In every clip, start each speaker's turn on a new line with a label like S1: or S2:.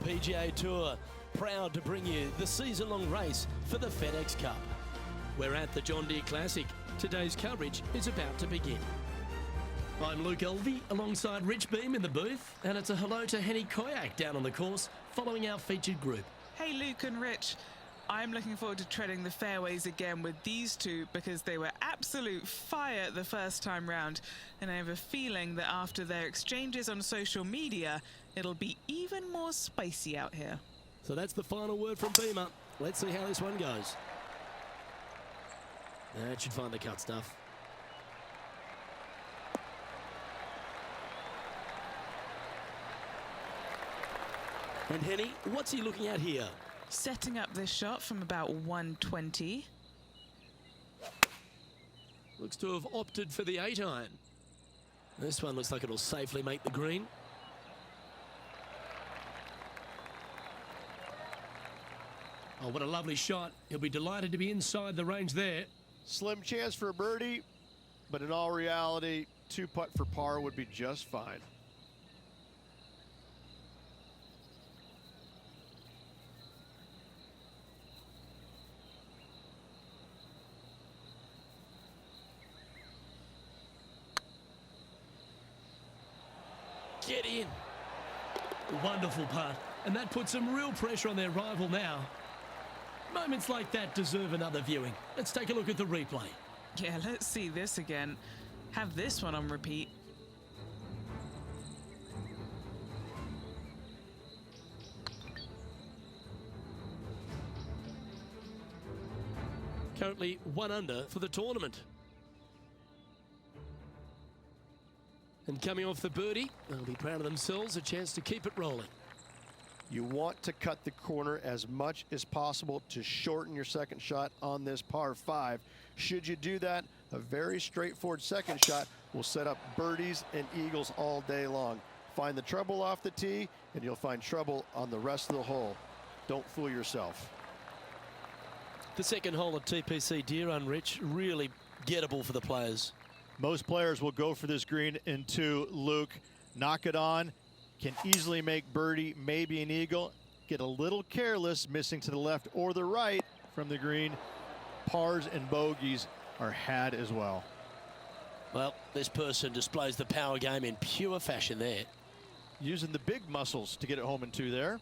S1: PGA Tour, proud to bring you the season-long race for the FedEx Cup. We're at the John Deere Classic. Today's coverage is about to begin. I'm Luke Elvey alongside Rich Beam in the booth, and it's a hello to Henny Koyak down on the course following our featured group.
S2: Hey Luke and Rich, I'm looking forward to treading the fairways again with these two because they were absolute fire the first time round, and I have a feeling that after their exchanges on social media, it'll be even more spicy out here.
S1: So that's the final word from Beamer. Let's see how this one goes. That should find the cut stuff. And Henny, what's he looking at here?
S2: Setting up this shot from about 120.
S1: Looks to have opted for the 8-iron. This one looks like it'll safely make the green. Oh, what a lovely shot. He'll be delighted to be inside the range there.
S3: Slim chance for a birdie, but in all reality, 2-putt for par would be just fine.
S1: Get in. Wonderful putt. And that puts some real pressure on their rival now. Moments like that deserve another viewing. Let's take a look at the replay.
S2: Yeah, let's see this again. Have this one on repeat.
S1: Currently 1 under for the tournament. And coming off the birdie, they'll be proud of themselves, a chance to keep it rolling.
S3: You want to cut the corner as much as possible to shorten your second shot on this par 5. Should you do that, a very straightforward second shot will set up birdies and eagles all day long. Find the trouble off the tee, and you'll find trouble on the rest of the hole. Don't fool yourself.
S1: The second hole at TPC Deere, Rich, really gettable for the players.
S4: Most players will go for this green into Luke, knock it on, can easily make birdie, maybe an eagle, get a little careless, missing to the left or the right from the green. Pars and bogeys are had as well.
S1: Well, this person displays the power game in pure fashion there.
S4: Using the big muscles to get it home in 2 there.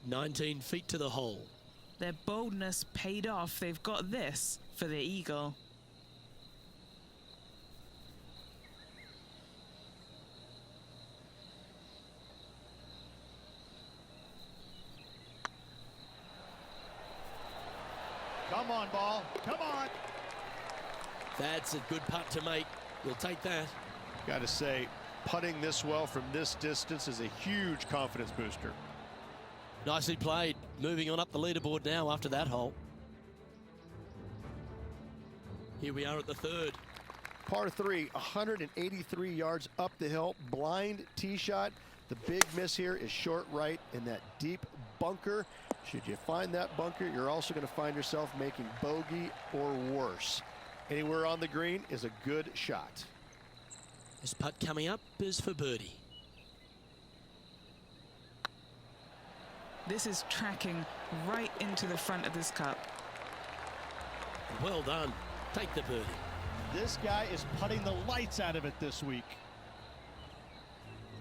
S1: 19 feet to the hole.
S2: Their boldness paid off. They've got this for the eagle.
S4: Come on, ball. Come on.
S1: That's a good putt to make. We'll take that.
S3: Got to say, putting this well from this distance is a huge confidence booster.
S1: Nicely played. Moving on up the leaderboard now after that hole. Here we are at the 3rd.
S3: Par 3, 183 yards up the hill, blind tee shot. The big miss here is short right in that deep bunker. Should you find that bunker, you're also going to find yourself making bogey or worse. Anywhere on the green is a good shot.
S1: This putt coming up is for birdie.
S2: This is tracking right into the front of this cup.
S1: Well done. Take the birdie.
S4: This guy is putting the lights out of it this week.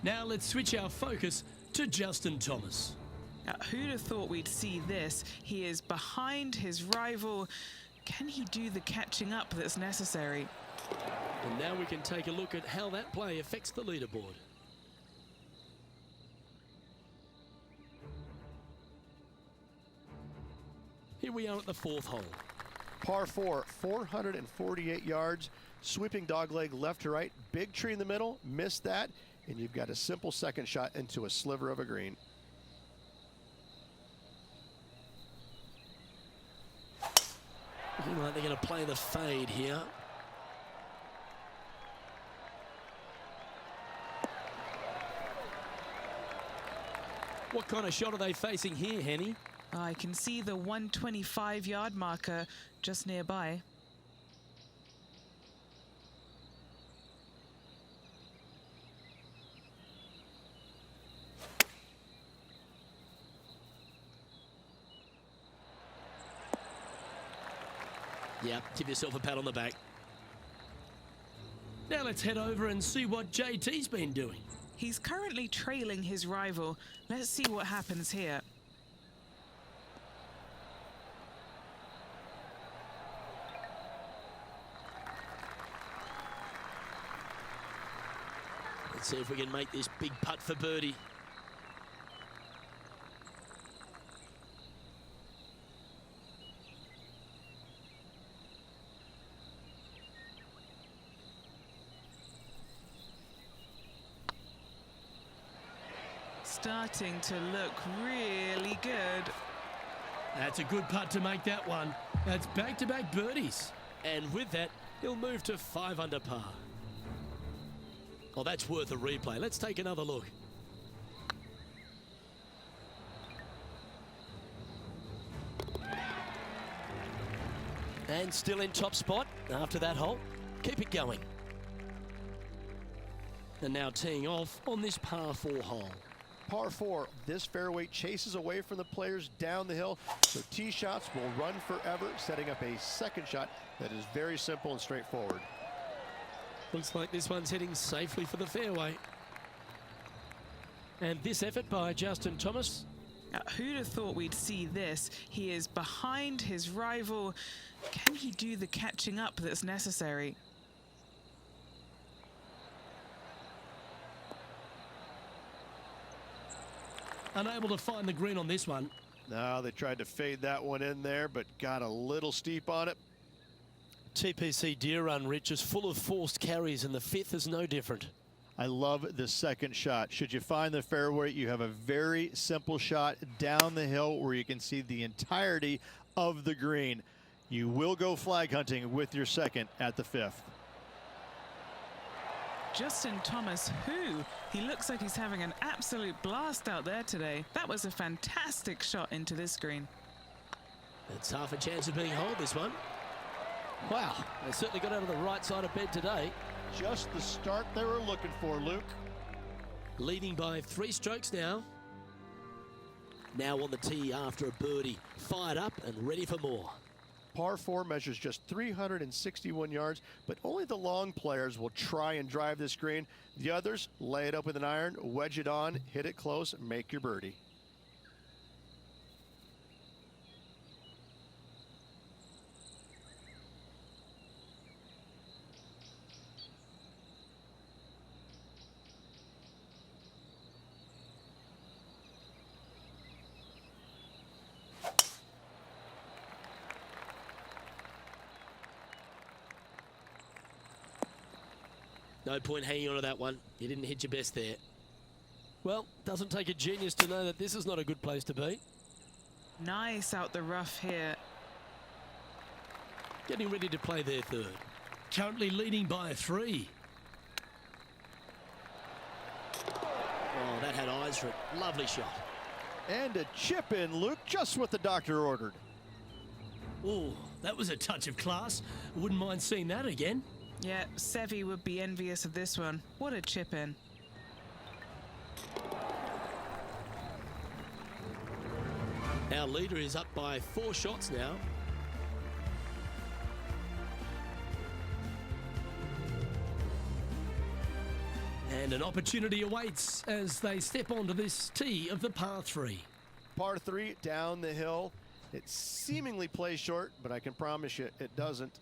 S1: Now let's switch our focus to Justin Thomas.
S2: Now, who'd have thought we'd see this? He is behind his rival. Can he do the catching up that's necessary?
S1: And now we can take a look at how that play affects the leaderboard. Here we are at the 4th hole.
S3: Par 4, 448 yards, sweeping dogleg left to right, big tree in the middle, missed that, and you've got a simple second shot into a sliver of a green.
S1: Looking like they're going to play the fade here. What kind of shot are they facing here, Henny?
S2: I can see the 125-yard marker just nearby.
S1: Yeah, give yourself a pat on the back. Now let's head over and see what JT's been doing.
S2: He's currently trailing his rival. Let's see what happens here.
S1: Let's see if we can make this big putt for birdie.
S2: Starting to look really good.
S1: That's a good putt to make that one. That's back-to-back birdies. And with that, he'll move to 5 under par. Oh, that's worth a replay. Let's take another look. And still in top spot after that hole. Keep it going. And now teeing off on this par 4 hole.
S3: Par 4, this fairway chases away from the players down the hill, so tee shots will run forever, setting up a second shot that is very simple and straightforward.
S1: Looks like this one's heading safely for the fairway. And this effort by Justin Thomas.
S2: Who'd have thought we'd see this? He is behind his rival. Can he do the catching up that's necessary?
S1: Unable to find the green on this one.
S3: No, they tried to fade that one in there, but got a little steep on it.
S1: TPC Deere run, Rich, is full of forced carries, and the 5th is no different.
S4: I love the second shot. Should you find the fairway, you have a very simple shot down the hill where you can see the entirety of the green. You will go flag hunting with your second at the 5th.
S2: Justin Thomas, he looks like he's having an absolute blast out there today. That was a fantastic shot into this green.
S1: It's half a chance of being holed, this one. Wow, they certainly got out of the right side of bed today.
S3: Just the start they were looking for, Luke.
S1: Leading by 3 strokes now. Now on the tee after a birdie. Fired up and ready for more.
S3: Par 4 measures just 361 yards, but only the long players will try and drive this green. The others lay it up with an iron, wedge it on, hit it close, make your birdie.
S1: No point hanging on to that one. You didn't hit your best there. Well, doesn't take a genius to know that this is not a good place to be.
S2: Nice out the rough here.
S1: Getting ready to play their 3rd. Currently leading by 3. Oh, that had eyes for it. Lovely shot.
S4: And a chip in, Luke, just what the doctor ordered.
S1: Oh, that was a touch of class. Wouldn't mind seeing that again.
S2: Yeah, Seve would be envious of this one. What a chip in.
S1: Our leader is up by 4 shots now. And an opportunity awaits as they step onto this tee of the par 3.
S3: Par 3 down the hill. It seemingly plays short, but I can promise you it doesn't.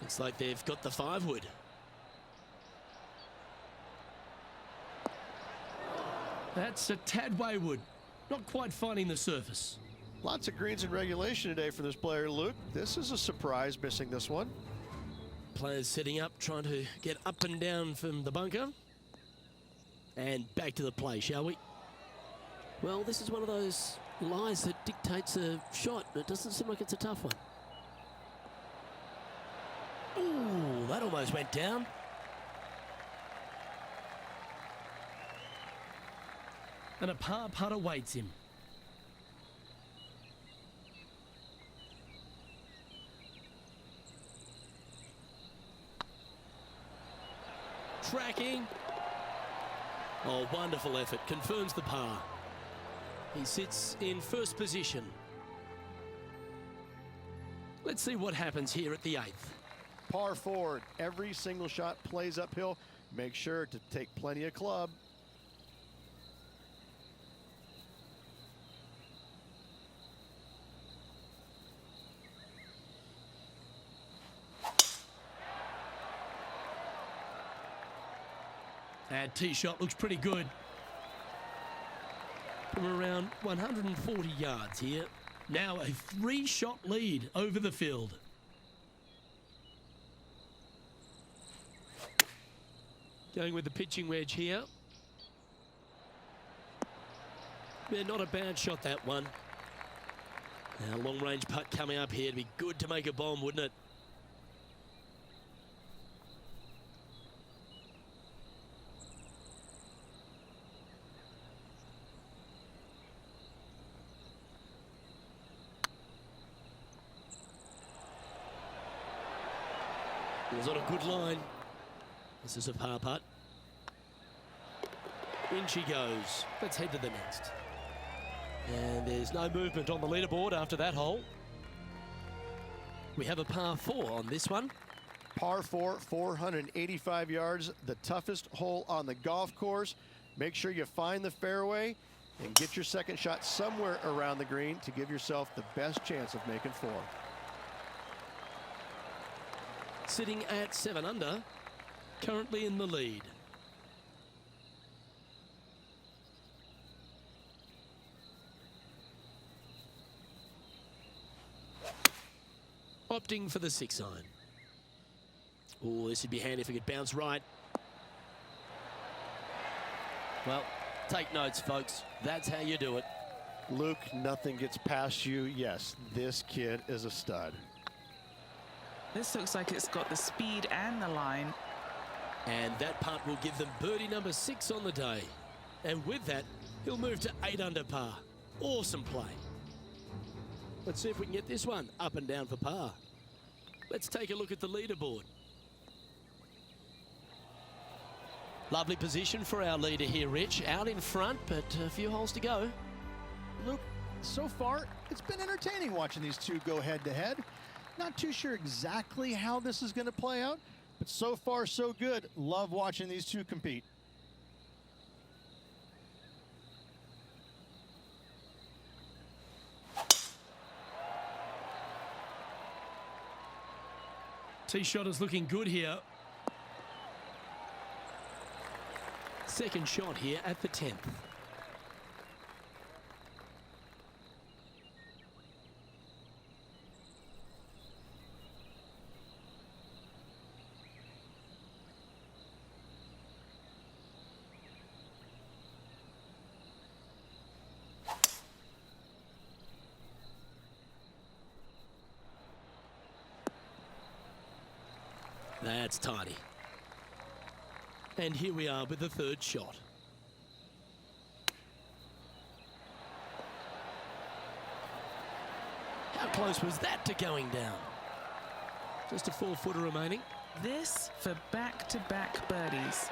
S1: Looks like they've got the 5-wood. That's a tad wayward. Not quite finding the surface.
S3: Lots of greens in regulation today for this player, Luke. This is a surprise, missing this one.
S1: Players setting up, trying to get up and down from the bunker. And back to the play, shall we? Well, this is one of those lies that dictates a shot. It doesn't seem like it's a tough one. Ooh, that almost went down. And a par putt awaits him. tracking. Oh, wonderful effort. Confirms the par. He sits in first position. Let's see what happens here at the 8th.
S3: Par 4. Every single shot plays uphill. Make sure to take plenty of club.
S1: That tee shot looks pretty good. From around 140 yards here. Now a 3-shot lead over the field. Going with the pitching wedge here. Yeah, not a bad shot, that one. Now, long-range putt coming up here. It'd be good to make a bomb, wouldn't it? It was on a good line. This is a par putt. In she goes. Let's head to the next. And there's no movement on the leaderboard after that hole. We have a par 4 on this one.
S3: Par 4, 485 yards, the toughest hole on the golf course. Make sure you find the fairway and get your second shot somewhere around the green to give yourself the best chance of making 4.
S1: Sitting at 7 under, currently in the lead. Opting for the 6 iron. Oh, this would be handy if it could bounce right. Well, take notes, folks. That's how you do it.
S3: Luke, nothing gets past you. Yes, this kid is a stud.
S2: This looks like it's got the speed and the line.
S1: And that putt will give them birdie number 6 on the day. And with that, he'll move to 8 under par. Awesome play. Let's see if we can get this one up and down for par. Let's take a look at the leaderboard. Lovely position for our leader here, Rich. Out in front, but a few holes to go.
S4: Luke, so far, it's been entertaining watching these two go head-to-head. Not too sure exactly how this is going to play out, but so far, so good. Love watching these two compete.
S1: Tee shot is looking good here. Second shot here at the 10th. That's tidy. And here we are with the 3rd shot. How close was that to going down? Just a 4-footer remaining.
S2: This for back-to-back birdies.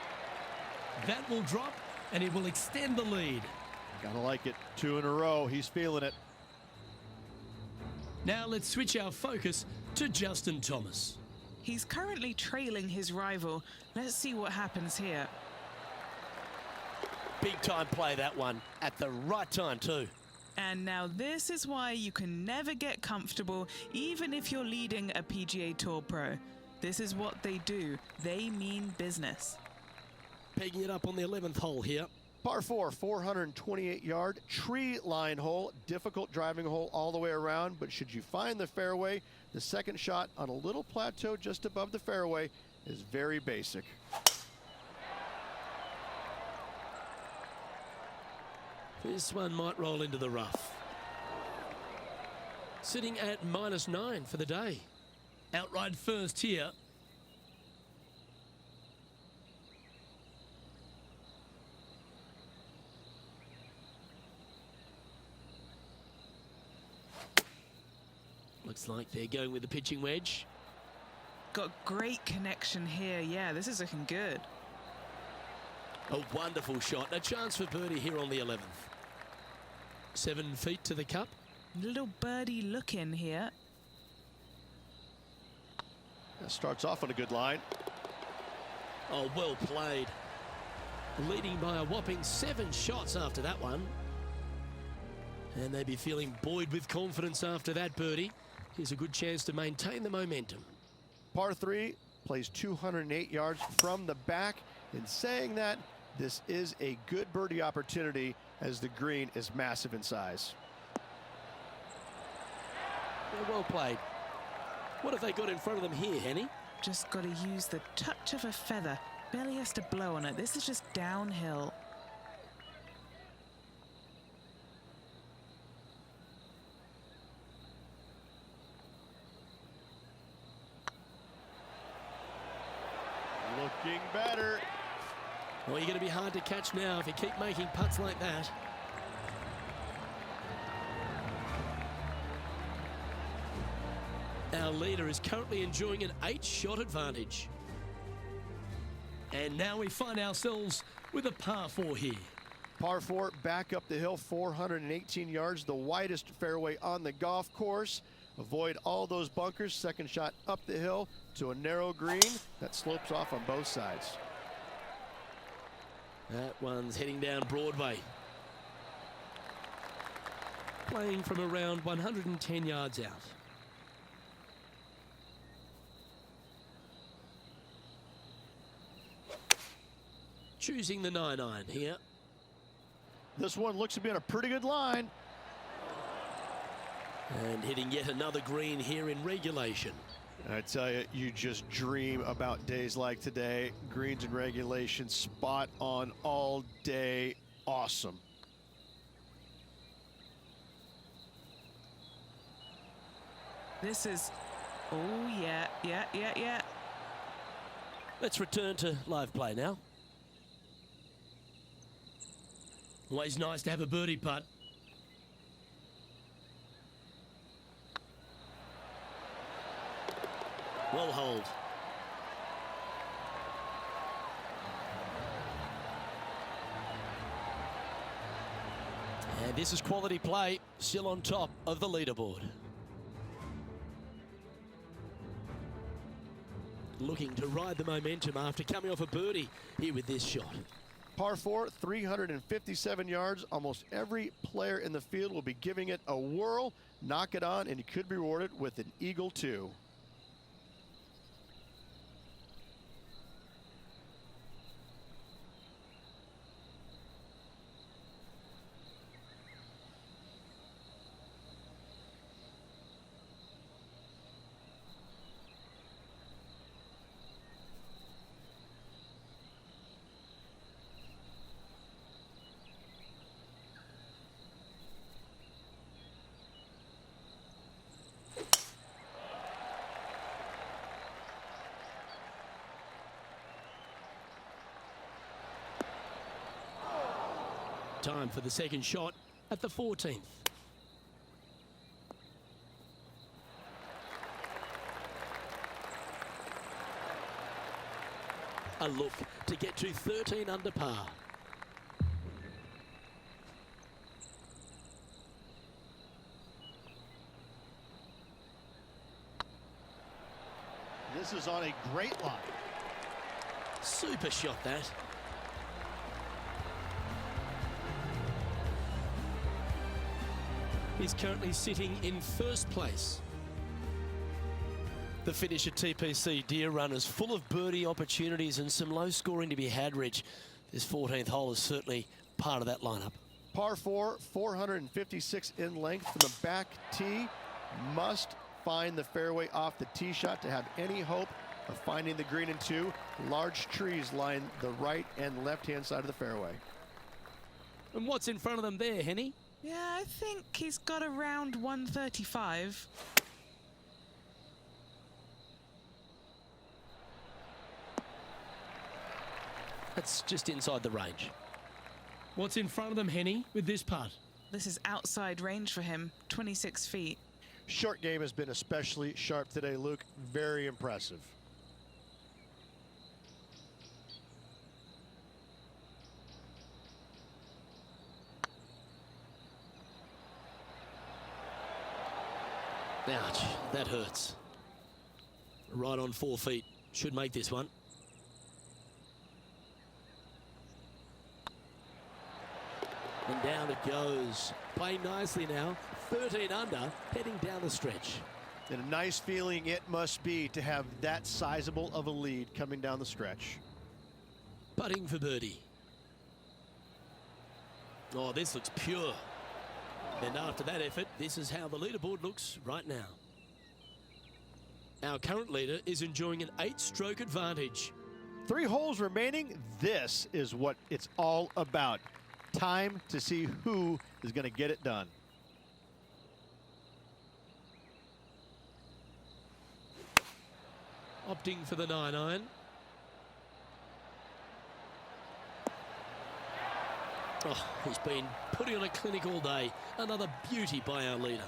S1: That will drop, and it will extend the lead.
S4: Gotta like it. 2 in a row. He's feeling it.
S1: Now let's switch our focus to Justin Thomas.
S2: He's currently trailing his rival. Let's see what happens here.
S1: Big time play, that one, at the right time too.
S2: And now this is why you can never get comfortable, even if you're leading a PGA Tour pro. This is what they do. They mean business.
S1: Pegging it up on the 11th hole here.
S3: Par 4, 428-yard tree line hole. Difficult driving hole all the way around, but should you find the fairway, the second shot on a little plateau just above the fairway is very basic.
S1: This one might roll into the rough. Sitting at -9 for the day. Outright first here. Looks like they're going with the pitching wedge.
S2: Got great connection here. Yeah, this is looking good.
S1: A wonderful shot. A chance for birdie here on the 11th. 7 feet to the cup.
S2: Little birdie look in here.
S3: That starts off on a good line.
S1: Oh, well played. Leading by a whopping 7 shots after that one. And they'd be feeling buoyed with confidence after that birdie. Here's a good chance to maintain the momentum.
S3: Par 3 plays 208 yards from the back. In saying that, this is a good birdie opportunity as the green is massive in size.
S1: Yeah, well played. What have they got in front of them here, Henny?
S2: Just got to use the touch of a feather. Barely has to blow on it. This is just downhill.
S3: Looking better.
S1: Well, you're going to be hard to catch now if you keep making putts like that. Our leader is currently enjoying an 8-shot advantage. And now we find ourselves with a par 4 here.
S3: Par 4 back up the hill, 418 yards, the widest fairway on the golf course. Avoid all those bunkers. Second shot up the hill to a narrow green that slopes off on both sides.
S1: That one's heading down Broadway. Playing from around 110 yards out. Choosing the 9-iron here.
S3: This one looks to be on a pretty good line.
S1: And hitting yet another green here in regulation.
S3: I tell you, you just dream about days like today. Greens in regulation, spot on all day. Awesome.
S2: This is, oh yeah.
S1: Let's return to live play now. Always nice to have a birdie putt. Well hold. And this is quality play, still on top of the leaderboard. Looking to ride the momentum after coming off a birdie here with this shot.
S3: Par 4, 357 yards. Almost every player in the field will be giving it a whirl. Knock it on, and you could be rewarded with an eagle too.
S1: Time for the second shot at the 14th. A look to get to 13 under par.
S4: This is on a great line.
S1: Super shot that. He's currently sitting in first place. The finish at TPC Deere runners full of birdie opportunities and some low scoring to be had, Rich. This 14th hole is certainly part of that lineup.
S3: Par 4, 456 in length from the back tee. Must find the fairway off the tee shot to have any hope of finding the green in 2. Large trees line the right and left-hand side of the fairway.
S1: And what's in front of them there, Henny?
S2: Yeah, I think he's got around 135.
S1: That's just inside the range. What's in front of them, Henny, with this putt?
S2: This is outside range for him, 26 feet.
S3: Short game has been especially sharp today, Luke. Very impressive.
S1: Ouch, that hurts. Right on 4 feet. Should make this one. And down it goes. Playing nicely now. 13 under, heading down the stretch.
S3: And a nice feeling it must be to have that sizable of a lead coming down the stretch.
S1: Putting for birdie. Oh, this looks pure. And after that effort, this is how the leaderboard looks right now. Our current leader is enjoying an 8-stroke advantage.
S3: 3 holes remaining. This is what it's all about. Time to see who is going to get it done.
S1: Opting for the 9-iron. Oh, he's been putting on a clinic all day. Another beauty by our leader.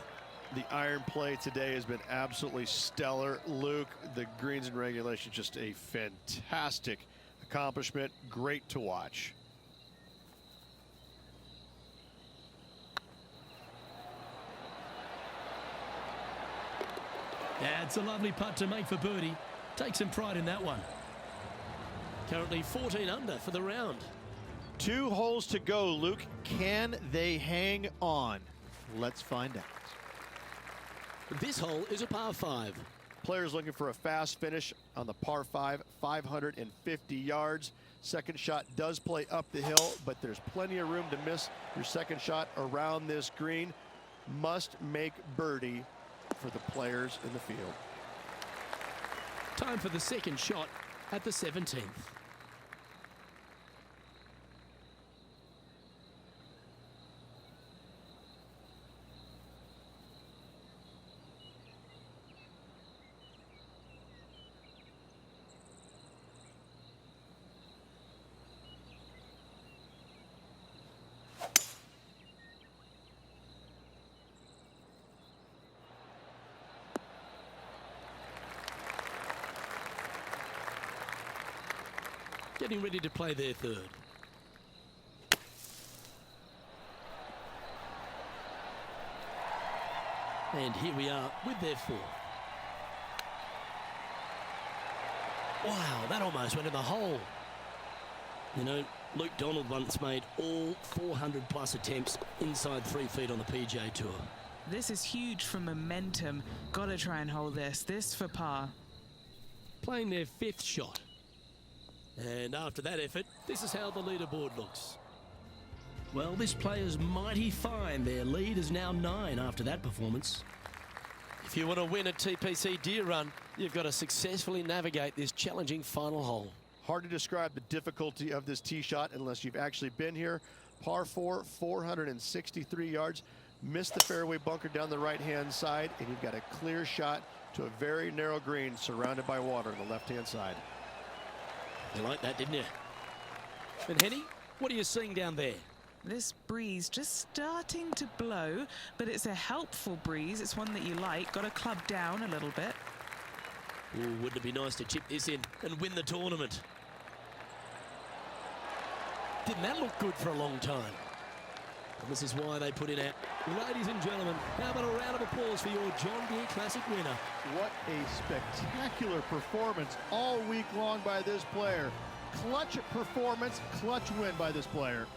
S3: The iron play today has been absolutely stellar. Luke, the greens and regulation, just a fantastic accomplishment. Great to watch.
S1: That's a lovely putt to make for birdie. Take some pride in that one. Currently 14 under for the round.
S3: 2 holes to go, Luke. Can they hang on? Let's find out.
S1: This hole is a par 5.
S3: Players looking for a fast finish on the par 5, 550 yards. Second shot does play up the hill, but there's plenty of room to miss your second shot around this green. Must make birdie for the players in the field.
S1: Time for the second shot at the 17th. Getting ready to play their third. And here we are with their fourth. Wow, that almost went in the hole. You know, Luke Donald once made all 400+ attempts inside 3 feet on the PGA Tour.
S2: This is huge for momentum. Gotta try and hold this. This for par.
S1: Playing their 5th shot. And after that effort, this is how the leaderboard looks. Well, this player's mighty fine. Their lead is now 9 after that performance. If you want to win a TPC Deere run, you've got to successfully navigate this challenging final hole.
S3: Hard to describe the difficulty of this tee shot unless you've actually been here. Par 4, 463 yards. Missed the fairway bunker down the right-hand side, and you've got a clear shot to a very narrow green surrounded by water on the left-hand side.
S1: You like that, didn't you? And Henny, what are you seeing down there?
S2: This breeze just starting to blow, but it's a helpful breeze. It's one that you like. Got to club down a little bit.
S1: Ooh, wouldn't it be nice to chip this in and win the tournament? Didn't that look good for a long time? And this is why they put it out. Ladies and gentlemen, how about a round of applause for your John Deere Classic winner?
S3: What a spectacular performance all week long by this player. Clutch performance, clutch win by this player.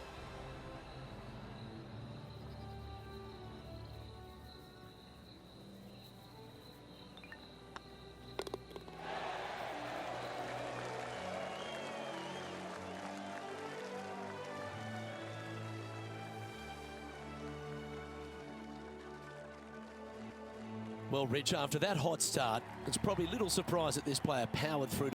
S1: Well, Rich, after that hot start, it's probably little surprise that this player powered through